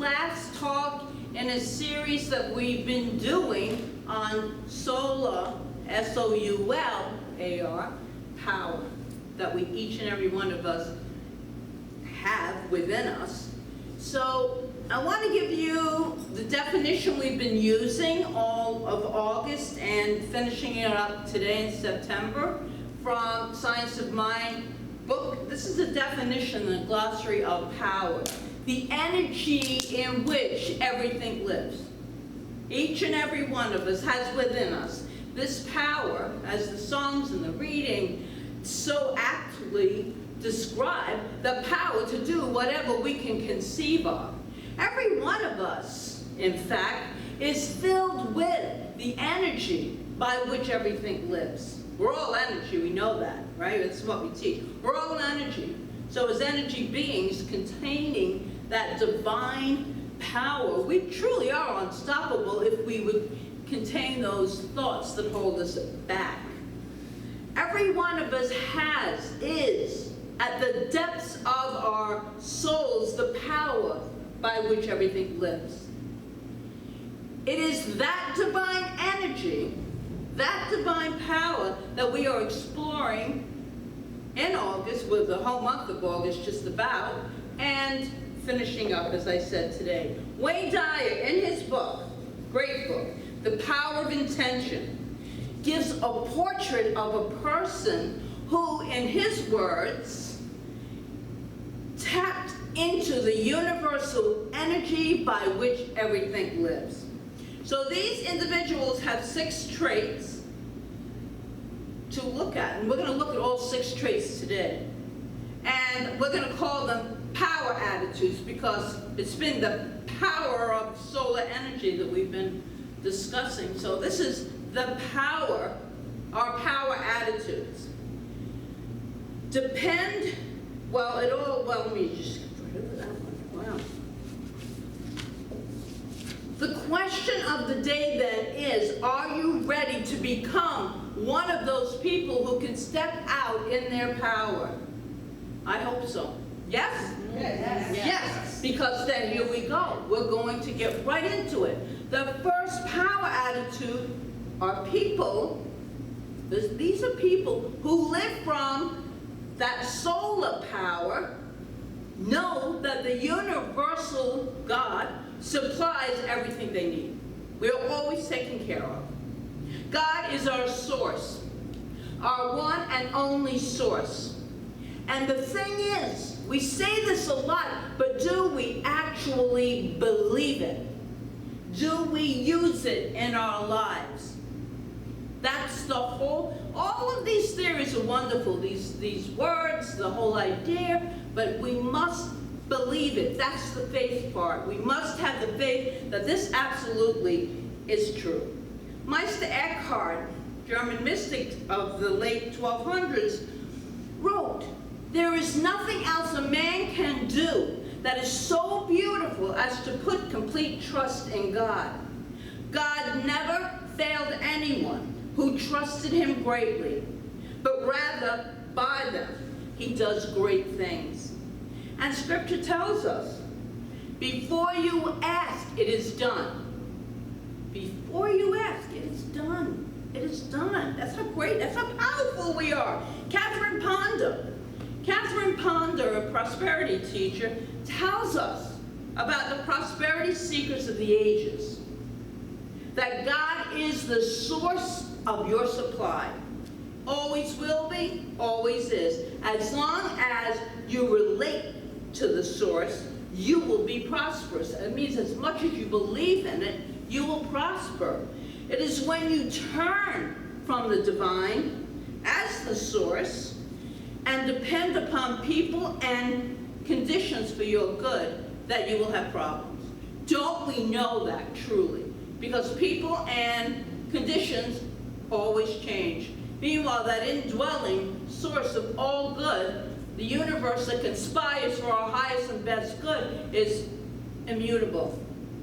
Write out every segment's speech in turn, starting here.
last talk in a series that we've been doing on solar, S-O-U-L-A-R, power, that we, each and every one of us, have within us. So I want to give you the definition we've been using all of August and finishing it up today in September from Science of Mind book. This is a definition, the glossary of power. The energy in which everything lives. Each and every one of us has within us this power, as the songs and the reading so aptly describe, the power to do whatever we can conceive of. Every one of us, in fact, is filled with the energy by which everything lives. We're all energy, we know that, right? That's what we teach. We're all energy. So as energy beings containing that divine power, we truly are unstoppable if we would contain those thoughts that hold us back. Every one of us is, at the depths of our souls, the power by which everything lives. It is that divine energy, that divine power that we are exploring in August, with the whole month of August just about, and finishing up, as I said today. Wayne Dyer, in his book, great book, The Power of Intention, gives a portrait of a person who, in his words, tapped into the universal energy by which everything lives. So these individuals have 6 traits to look at, and we're going to look at all 6 traits today. And we're going to call them power attitudes because it's been the power of solar energy that we've been discussing. So this is the power, our power attitudes. Let me just get rid of that one. Wow. The question of the day then is, are you ready to become one of those people who can step out in their power? I hope so. Yes? Yes. Yes, because then here we go. We're going to get right into it. The first power attitude are people, these are people who live from that solar power, know that the universal God supplies everything they need. We're always taken care of. God is our source, our one and only source. And the thing is, we say this a lot, but do we actually believe it? Do we use it in our lives? That's the whole, all of these theories are wonderful, these words, the whole idea, but we must believe it. That's the faith part. We must have the faith that this absolutely is true. Meister Eckhart, German mystic of the late 1200s, wrote, "There is nothing else a man can do that is so beautiful as to put complete trust in God. God never failed anyone who trusted him greatly, but rather by them he does great things." And Scripture tells us, before you ask, it is done. Before you ask, it is done. It is done. That's how great, that's how powerful we are. Catherine Ponder, a prosperity teacher, tells us about the prosperity secrets of the ages. That God is the source of your supply. Always will be, always is. As long as you relate to the source, you will be prosperous. It means as much as you believe in it, you will prosper. It is when you turn from the divine as the source and depend upon people and conditions for your good that you will have problems. Don't we know that truly? Because people and conditions always change. Meanwhile, that indwelling source of all good, the universe that conspires for our highest and best good, is immutable,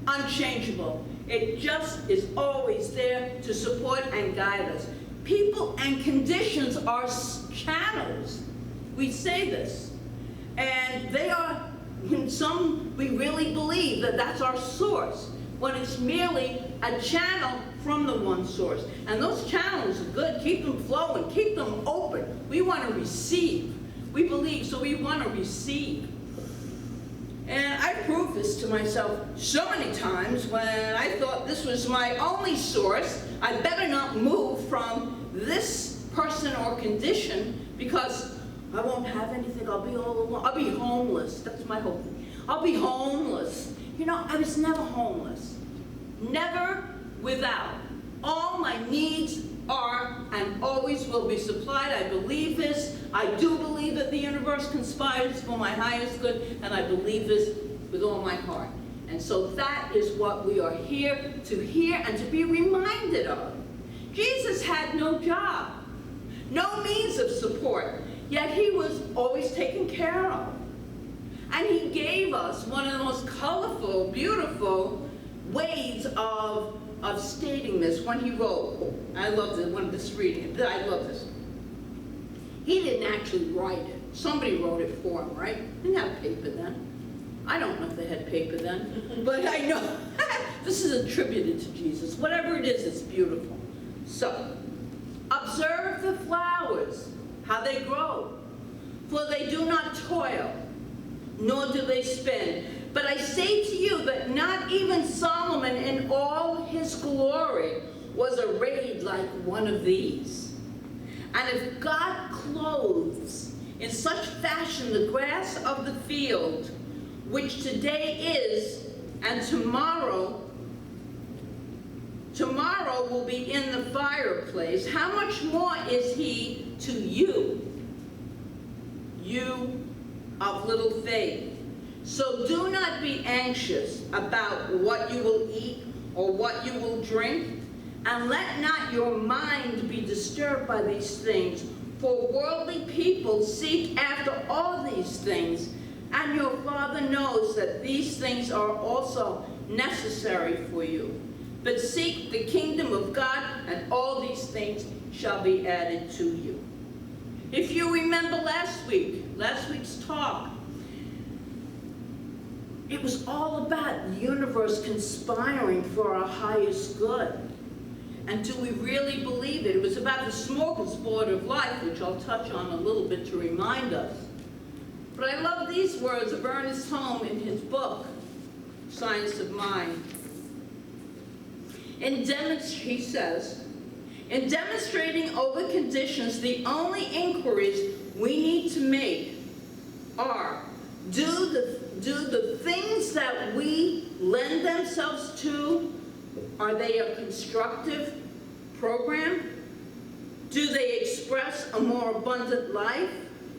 unchangeable. It just is always there to support and guide us. People and conditions are channels. We say this. And they are Some, we really believe that that's our source, when it's merely a channel from the one source. And those channels are good. Keep them flowing. Keep them open. We want to receive. We believe, so we want to receive. And I proved this to myself so many times when I thought this was my only source. I better not move from this person or condition because I won't have anything. I'll be all alone. I'll be homeless. That's my hope. I'll be homeless. You know, I was never homeless. Never without. All my needs are and always will be supplied. I believe this. I do believe that the universe conspires for my highest good, and I believe this with all my heart. And so that is what we are here to hear and to be reminded of. Jesus had no job, no means of support, yet he was always taken care of. And he gave us one of the most colorful, beautiful ways of stating this when he wrote. I love this, when this reading, I love this. He didn't actually write it. Somebody wrote it for him, right? Didn't have paper then. I don't know if they had paper then, but I know this is attributed to Jesus. Whatever it is, it's beautiful. So, observe the flowers, how they grow, for they do not toil, nor do they spin. But I say to you that not even Solomon in all his glory was arrayed like one of these. And if God clothes in such fashion the grass of the field, which today is, and tomorrow will be in the fireplace, how much more is he to you, you of little faith? So do not be anxious about what you will eat or what you will drink, and let not your mind be disturbed by these things, for worldly people seek after all these things, and your Father knows that these things are also necessary for you. But seek the kingdom of God, and all these things shall be added to you. If you remember last week's talk, it was all about the universe conspiring for our highest good. And do we really believe it? It was about the smorgasbord of life, which I'll touch on a little bit to remind us. But I love these words of Ernest Holmes in his book, Science of Mind. He says, in demonstrating over conditions, the only inquiries we need to make are, do the things that we lend themselves to, are they a constructive program? Do they express a more abundant life,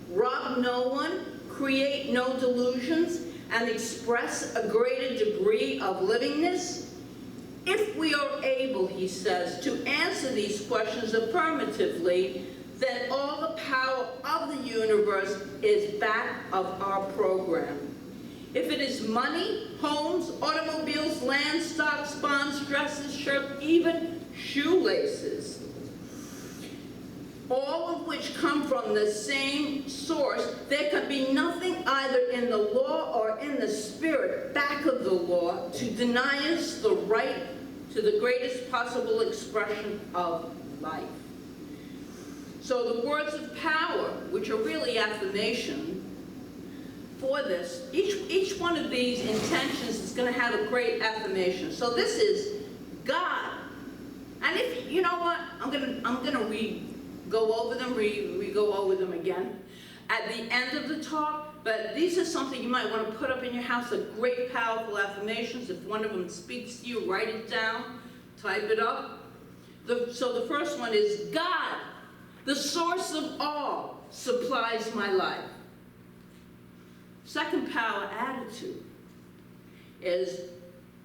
rob no one, create no delusions, and express a greater degree of livingness? If we are able, he says, to answer these questions affirmatively, then all the power of the universe is back of our program. If it is money, homes, automobiles, land, stocks, bonds, dresses, shirts, even shoelaces, all of which come from the same source, there can be nothing either in the law or in the spirit back of the law to deny us the right to the greatest possible expression of life. So the words of power, which are really affirmation for this, each one of these intentions is going to have a great affirmation. So this is God. And if you know what, I'm gonna go over them again at the end of the talk. But these are something you might want to put up in your house, of great powerful affirmations. If one of them speaks to you, write it down, type it up. So the first one is, God, the source of all, supplies my life. Second power attitude is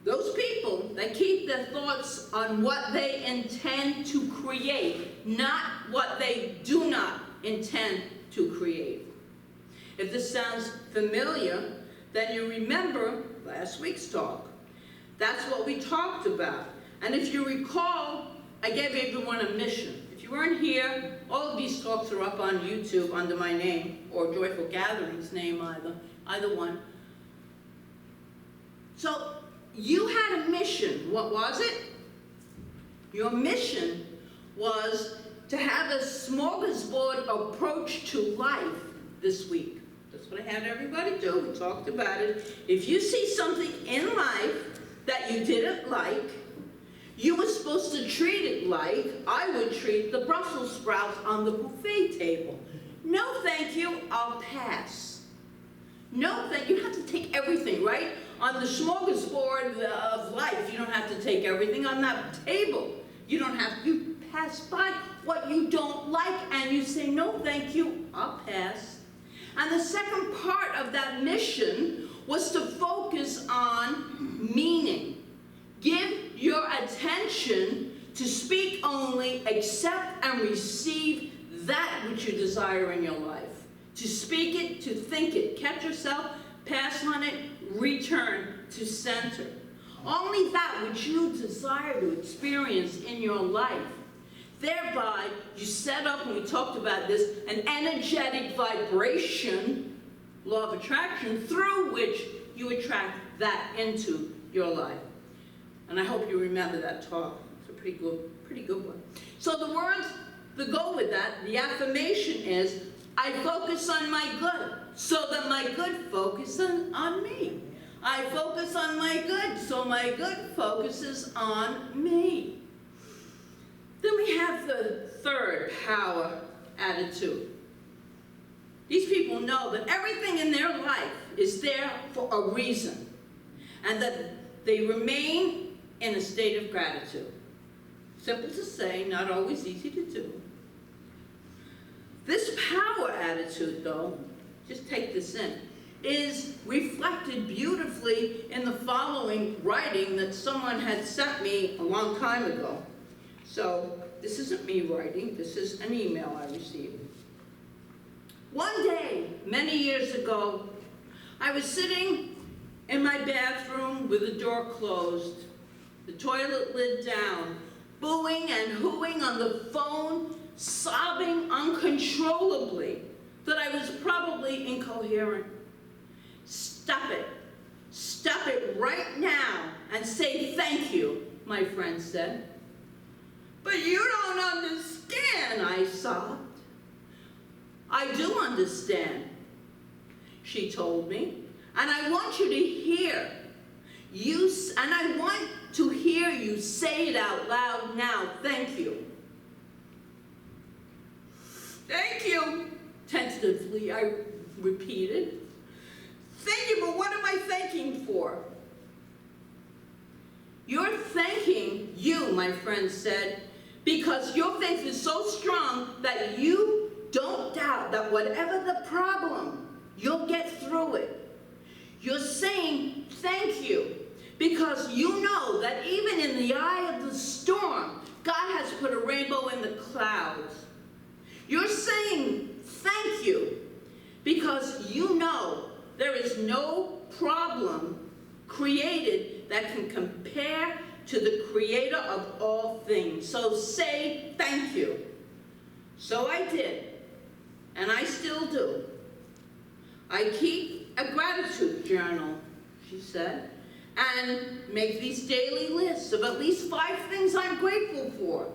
those people that keep their thoughts on what they intend to create, not what they do not intend to create. If this sounds familiar, then you remember last week's talk. That's what we talked about. And if you recall, I gave everyone a mission. If you weren't here, all of these talks are up on YouTube under my name, or Joyful Gatherings name, either one. So you had a mission. What was it? Your mission was to have a smorgasbord approach to life this week. That's what I had everybody do. We talked about it. If you see something in life that you didn't like, you were supposed to treat it like I would treat the Brussels sprouts on the buffet table. No, thank you, I'll pass. No, thank you. You have to take everything, right? On the smorgasbord of life, you don't have to take everything on that table. You don't have to. You pass by what you don't like and you say, no, thank you, I'll pass. And the second part of that mission was to focus on meaning. Give your attention to speak only, accept and receive that which you desire in your life. To speak it, to think it, catch yourself, pass on it, return to center. Only that which you desire to experience in your life. Thereby, you set up, and we talked about this, an energetic vibration, law of attraction, through which you attract that into your life. And I hope you remember that talk. It's a pretty good one. So the words that go with that, the affirmation is, I focus on my good, so that my good focuses on me. I focus on my good, so my good focuses on me. Then we have the third power attitude. These people know that everything in their life is there for a reason, and that they remain in a state of gratitude. Simple to say, not always easy to do. This power attitude, though, just take this in, is reflected beautifully in the following writing that someone had sent me a long time ago. So this isn't me writing, this is an email I received. One day, many years ago, I was sitting in my bathroom with the door closed, the toilet lid down, booing and hooing on the phone, sobbing uncontrollably that I was probably incoherent. Stop it right now and say thank you, my friend said. But you don't understand, I sobbed. I do understand, she told me, and I want you to hear. And I want to hear you say it out loud now. Thank you. Thank you, tentatively I repeated. Thank you, but what am I thanking for? You're thanking you, my friend said, because your faith is so strong that you don't doubt that whatever the problem, you'll get through it. You're saying thank you because you know that even in the eye of the storm, God has put a rainbow in the clouds. You're saying thank you because you know there is no problem created that can compare to the creator of all things. So say thank you. So I did, and I still do. I keep a gratitude journal, she said, and make these daily lists of at least 5 things I'm grateful for.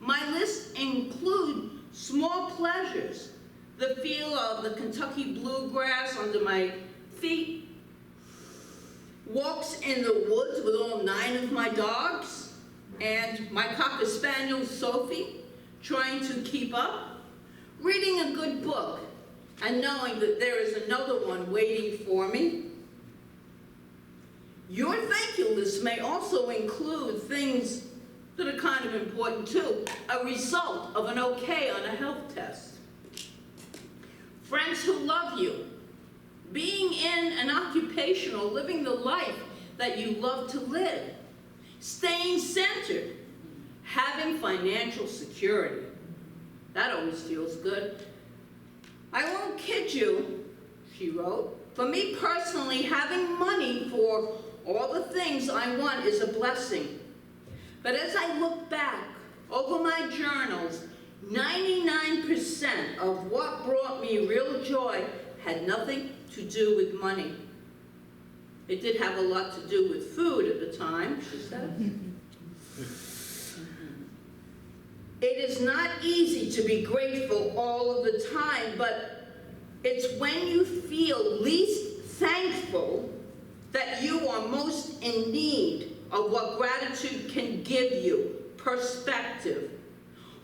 My lists include small pleasures, the feel of the Kentucky bluegrass under my feet, walks in the woods with all 9 of my dogs, and my Cocker Spaniel Sophie, trying to keep up, reading a good book, and knowing that there is another one waiting for me. Your thank you list may also include things that are kind of important too. A result of an okay on a health test. Friends who love you. Being in an occupation or living the life that you love to live. Staying centered. Having financial security. That always feels good. I won't kid you, she wrote. For me personally, having money for all the things I want is a blessing. But as I look back over my journals, 99% of what brought me real joy had nothing to do with money. It did have a lot to do with food at the time, she said. It is not easy to be grateful all of the time, but it's when you feel least thankful that you are most in need of what gratitude can give you, perspective.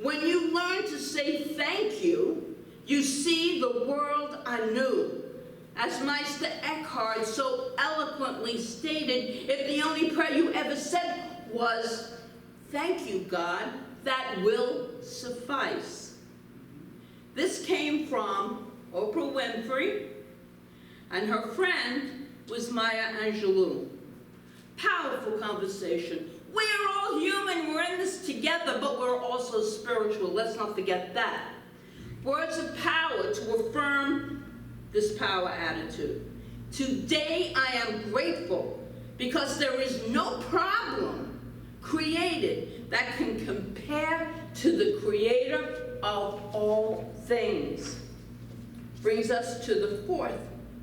When you learn to say thank you, you see the world anew. As Meister Eckhart so eloquently stated, if the only prayer you ever said was, "Thank you, God," that will suffice. This came from Oprah Winfrey, and her friend was Maya Angelou. Powerful conversation. We're all human, we're in this together, but we're also spiritual. Let's not forget that. Words of power to affirm this power attitude. Today I am grateful because there is no problem created that can compare to the Creator of all things. Brings us to the fourth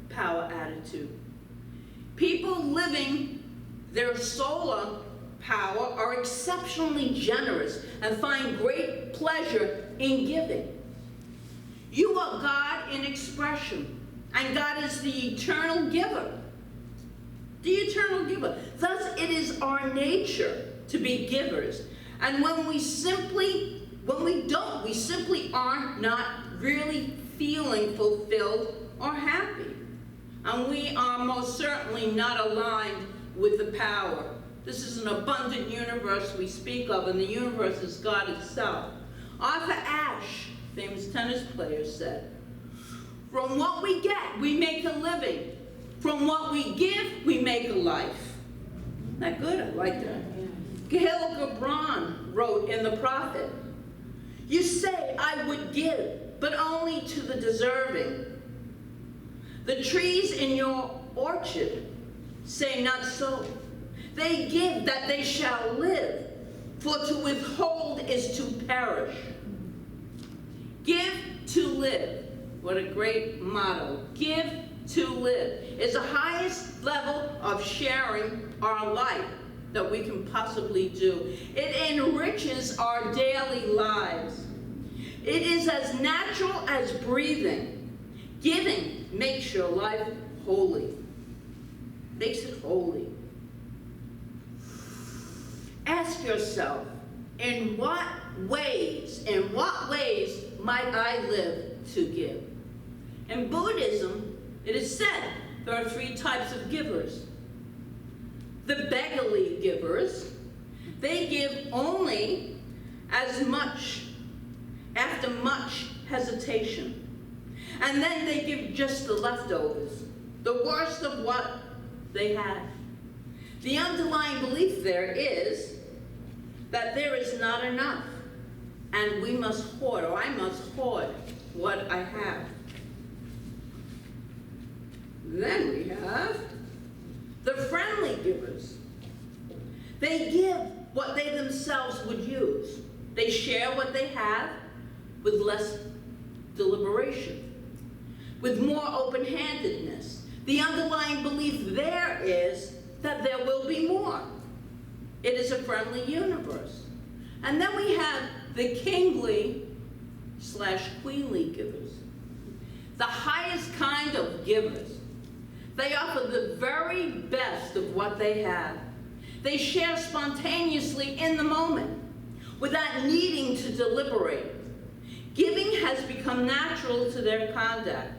power attitude. People living their solar power are exceptionally generous and find great pleasure in giving. You are God in expression, and God is the eternal giver. The eternal giver. Thus, it is our nature to be givers. And when we simply are not really feeling fulfilled or happy. And we are most certainly not aligned with the power. This is an abundant universe we speak of, and the universe is God itself. Arthur Ashe, famous tennis player, said, "From what we get, we make a living. From what we give, we make a life." Isn't that good? I like that. Khalil Gibran wrote in The Prophet, "You say I would give, but only to the deserving. The trees in your orchard say not so. They give that they shall live, for to withhold is to perish." Give to live. What a great motto. Give to live is the highest level of sharing our life that we can possibly do. It enriches our daily lives. It is as natural as breathing. Giving makes your life holy. Makes it holy. Ask yourself, in what ways might I live to give? In Buddhism, it is said there are three types of givers. The beggarly givers, they give only as much after much hesitation. And then they give just the leftovers, the worst of what they had. The underlying belief there is that there is not enough, and we must hoard, or I must hoard what I have. Then we have the friendly givers. They give what they themselves would use. They share what they have with less deliberation, with more open-handedness. The underlying belief there is that there will be more. It is a friendly universe. And then we have the kingly/queenly givers, the highest kind of givers. They offer the very best of what they have. They share spontaneously in the moment without needing to deliberate. Giving has become natural to their conduct.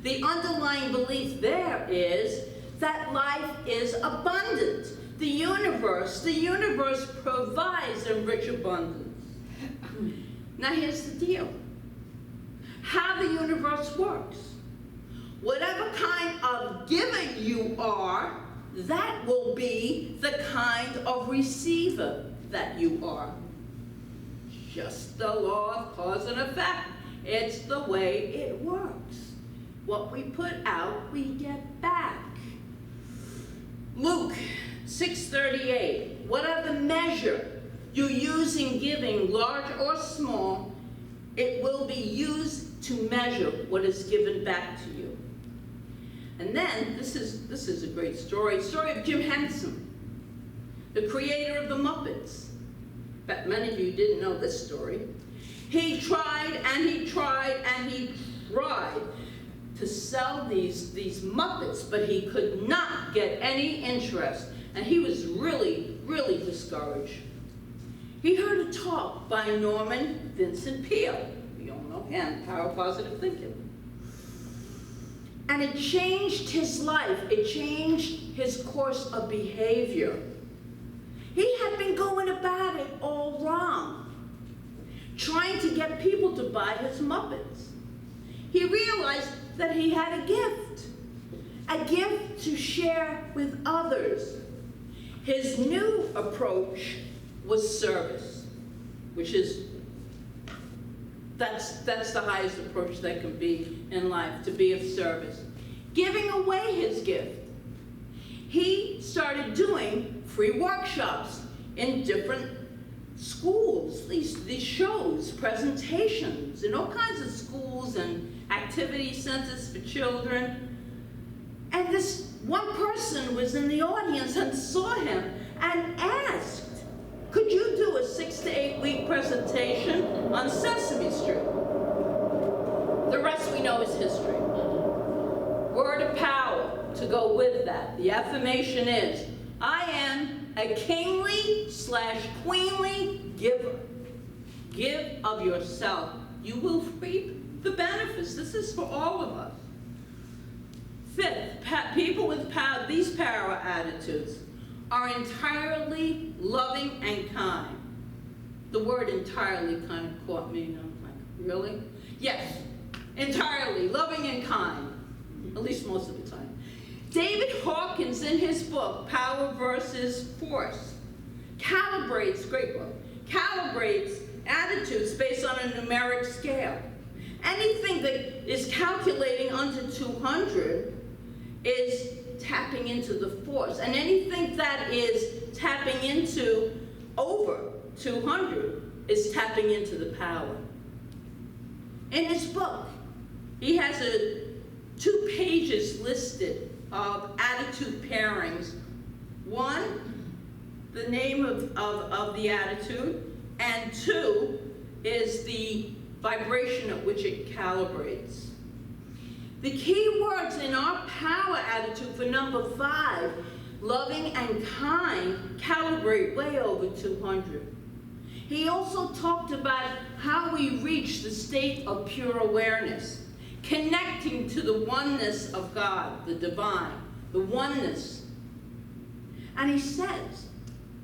The underlying belief there is that life is abundant. The universe provides in rich abundance. Now here's the deal. How the universe works. Whatever kind of giver you are, that will be the kind of receiver that you are. Just the law of cause and effect. It's the way it works. What we put out, we get back. Luke 6:38. Whatever measure you use in giving, large or small, it will be used to measure what is given back to you. And then, this is a great story of Jim Henson, the creator of the Muppets. But many of you didn't know this story. He tried and he tried and he tried to sell these Muppets, but he could not get any interest, and he was really, really discouraged. He heard a talk by Norman Vincent Peale. We all know him, Power of Positive Thinking. And it changed his life. It changed his course of behavior. He had been going about it all wrong, trying to get people to buy his Muppets. He realized that he had a gift to share with others. His new approach was service, which is, that's the highest approach that can be in life, to be of service. Giving away his gift. He started doing free workshops in different schools, these shows, presentations, in all kinds of schools and activity centers for children. And this one person was in the audience and saw him and asked, could you do a 6 to 8 week presentation on Sesame Street? The rest we know is history. Word of power to go with that. The affirmation is, I am a kingly/queenly giver. Give of yourself. You will reap the benefits. This is for all of us. Fifth, people with power, these power attitudes, are entirely loving and kind. The word entirely kind of caught me, and I'm like, really? Yes, entirely loving and kind, at least most of the time. David Hawkins, in his book, Power versus Force, calibrates, great book, calibrates attitudes based on a numeric scale. Anything that is calculating under 200 is tapping into the force, and anything that is tapping into over 200 is tapping into the power. In his book, he has 2 pages listed of attitude pairings. One, the name of the attitude, and 2 is the vibration at which it calibrates. The key words in our power attitude for number 5, loving and kind, calibrate way over 200. He also talked about how we reach the state of pure awareness, connecting to the oneness of God, the divine, the oneness. And he says,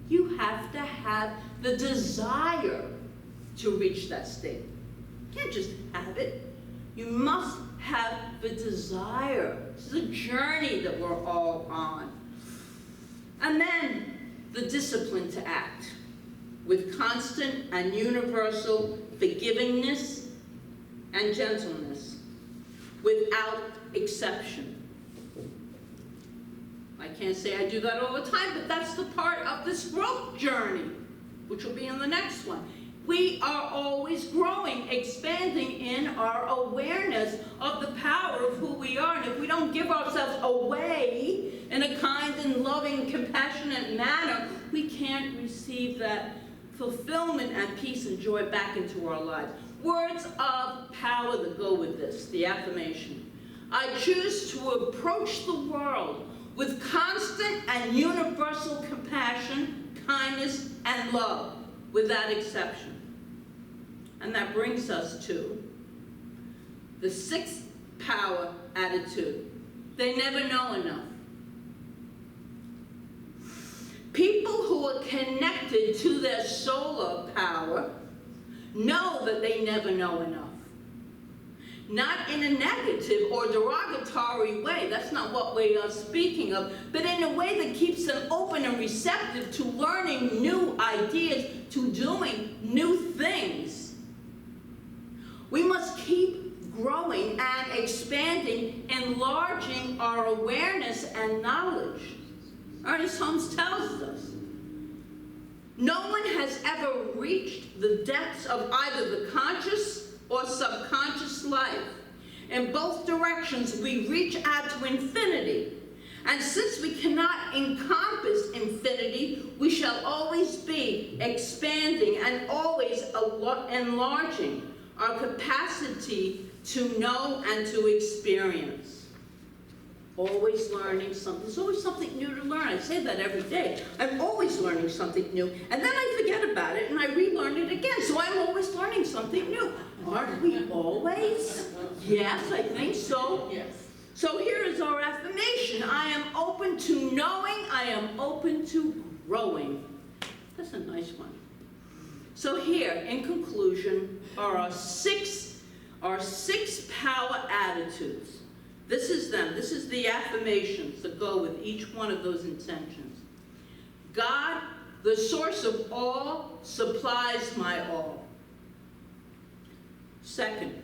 you have to have the desire to reach that state. You can't just have it. You must have the desire. This is a journey that we're all on. And then the discipline to act with constant and universal forgivingness and gentleness, without exception. I can't say I do that all the time, but that's the part of this growth journey, which will be in the next one. We are always growing, expanding in our awareness of the power of who we are. And if we don't give ourselves away in a kind and loving, compassionate manner, we can't receive that fulfillment and peace and joy back into our lives. Words of power that go with this, the affirmation. I choose to approach the world with constant and universal compassion, kindness, and love, without exception. And that brings us to the 6th power attitude. They never know enough. People who are connected to their solar power know that they never know enough. Not in a negative or derogatory way, that's not what we are speaking of, but in a way that keeps them open and receptive to learning new ideas, to doing new things. We must keep growing and expanding, enlarging our awareness and knowledge. Ernest Holmes tells us, no one has ever reached the depths of either the conscious or subconscious life in both directions, we reach out to infinity. And since we cannot encompass infinity, we shall always be expanding and always enlarging our capacity to know and to experience. Always learning something. There's always something new to learn. I say that every day. I'm always learning something new. And then I forget about it and I relearn it again. So I'm always learning something new. Aren't we always? Yes, I think so. Yes. So here is our affirmation. I am open to knowing. I am open to growing. That's a nice one. So here, in conclusion, are our six power attitudes. This is them. This is the affirmations that go with each one of those intentions. God, the source of all, supplies my all. Second,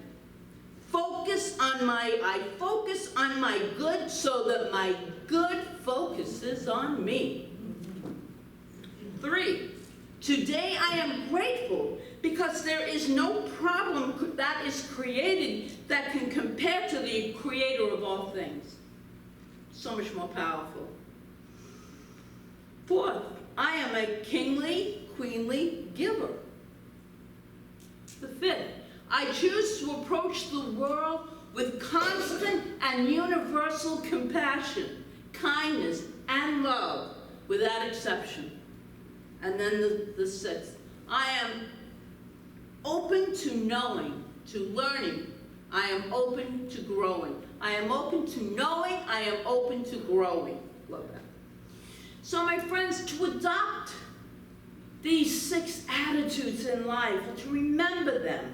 I focus on my good so that my good focuses on me. 3, today I am grateful because there is no problem that is created that can compare to the creator of all things. So much more powerful. 4th, I am a kingly, queenly giver. The 5th, I choose to approach the world with constant and universal compassion, kindness, and love without exception. And then the 6th, I am open to knowing, to learning. I am open to growing. I am open to knowing. I am open to growing. Love that. So my friends, to adopt these 6 attitudes in life, to remember them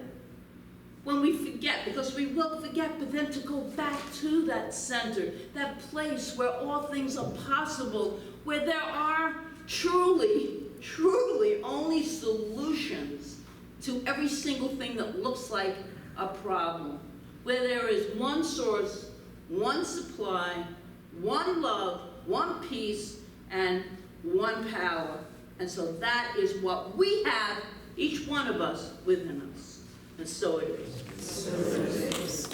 when we forget, because we will forget, but then to go back to that center, that place where all things are possible, where there are truly only solutions to every single thing that looks like a problem, where there is one source, one supply, one love, one peace, and one power. And so that is what we have, each one of us, within us. And so it is. So it is.